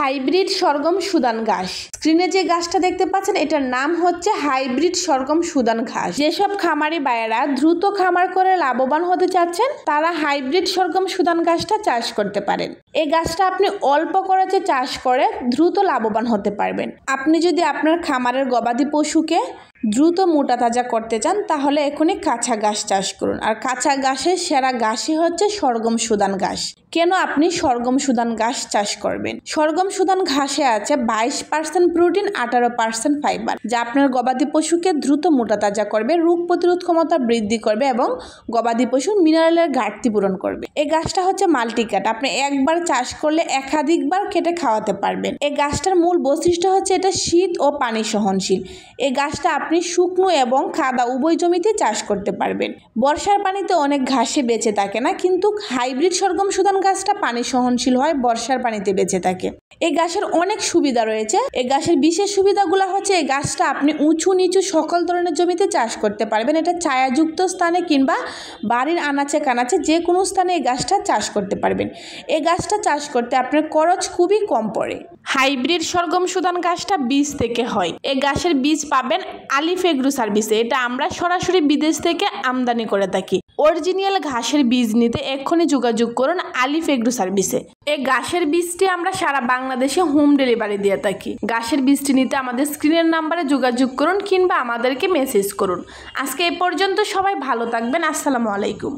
Hybrid সরগম Sudan ঘাস। স্ক্রিনে যে ঘাসটা দেখতে পাচ্ছেন এটার নাম হচ্ছে হাইব্রিড সরগম সুদান ঘাস। যেসব খামারি ভাইয়েরা দ্রুত খামার করে লাভবান হতে চাচ্ছেন তারা হাইব্রিড সরগম সুদান ঘাসটা চাষ করতে পারেন। এই গাছটা আপনি অল্প খরচে চাষ করে দ্রুত লাভবান হতে পারবেন। আপনি যদি আপনার খামারের গবাদি পশুকে দ্রুত মোটা তাজা করতে চান তাহলে এখনই কাঁচা ঘাস চাষ করুন। আর কাঁচা ঘাসের সেরা ঘাসই হচ্ছে সরগম সুদান ঘাস। কেন আপনি সরগম সুদান ঘাস চাষ করবেন? সরগম সুদান ঘাসে আছে 22% প্রোটিন, 18% ফাইবার, যা আপনার গবাদি পশুকে দ্রুত মোটা তাজা করবে, রোগ প্রতিরোধ ক্ষমতা বৃদ্ধি করবে এবং গবাদি পশুর মিনারেলের ঘাটতি পূরণ করবে। এই গাছটা হচ্ছে মাল্টিকাট, আপনি একবার চাষ করলে একাধিকবার কেটে খাওয়াতে পারবেন। এই গাছটার মূল বৈশিষ্ট্য হচ্ছে এটা শীত ও পানি সহনশীল। এই গাছটা আপনি শুকনো এবং কাদা উভয় জমিতে চাষ করতে পারবেন। বর্ষার পানিতে অনেক ঘাসে বেঁচে থাকে না, কিন্তু হাইব্রিড সরগম সুদান গাছটা পানি সহনশীল হয়, বর্ষার পানিতে বেঁচে থাকে। এই গাছের অনেক সুবিধা রয়েছে। এই গাছের বিশেষ সুবিধাগুলো হচ্ছে এই গাছটা আপনি উঁচু নিচু সকল ধরনের জমিতে চাষ করতে পারবেন। এটা ছায়াযুক্ত স্থানে কিংবা বাড়ির আনাচে কানাচে যে কোনো স্থানে এই গাছটা চাষ করতে পারবেন। এই গাছটা চাষ করতে আপনার খরচ খুবই কম পড়ে। হাইব্রিড সরগম সুদান গাছটা বীজ থেকে হয়। এই গাছের বীজ পাবেন আলিফ এগ্রো সার্ভিসে। এটা আমরা সরাসরি বিদেশ থেকে আমদানি করে থাকি। অরিজিনাল ঘাসের বীজ নিতে এক্ষুনি যোগাযোগ করুন আলিফ এগ্রো সার্ভিসে। এই ঘাসের বীজটি আমরা সারা বাংলাদেশে হোম ডেলিভারি দিয়ে থাকি। ঘাসের বীজটি নিতে আমাদের স্ক্রিনের নাম্বারে যোগাযোগ করুন কিংবা আমাদেরকে মেসেজ করুন। আজকে এ পর্যন্ত, সবাই ভালো থাকবেন। আসসালামু আলাইকুম।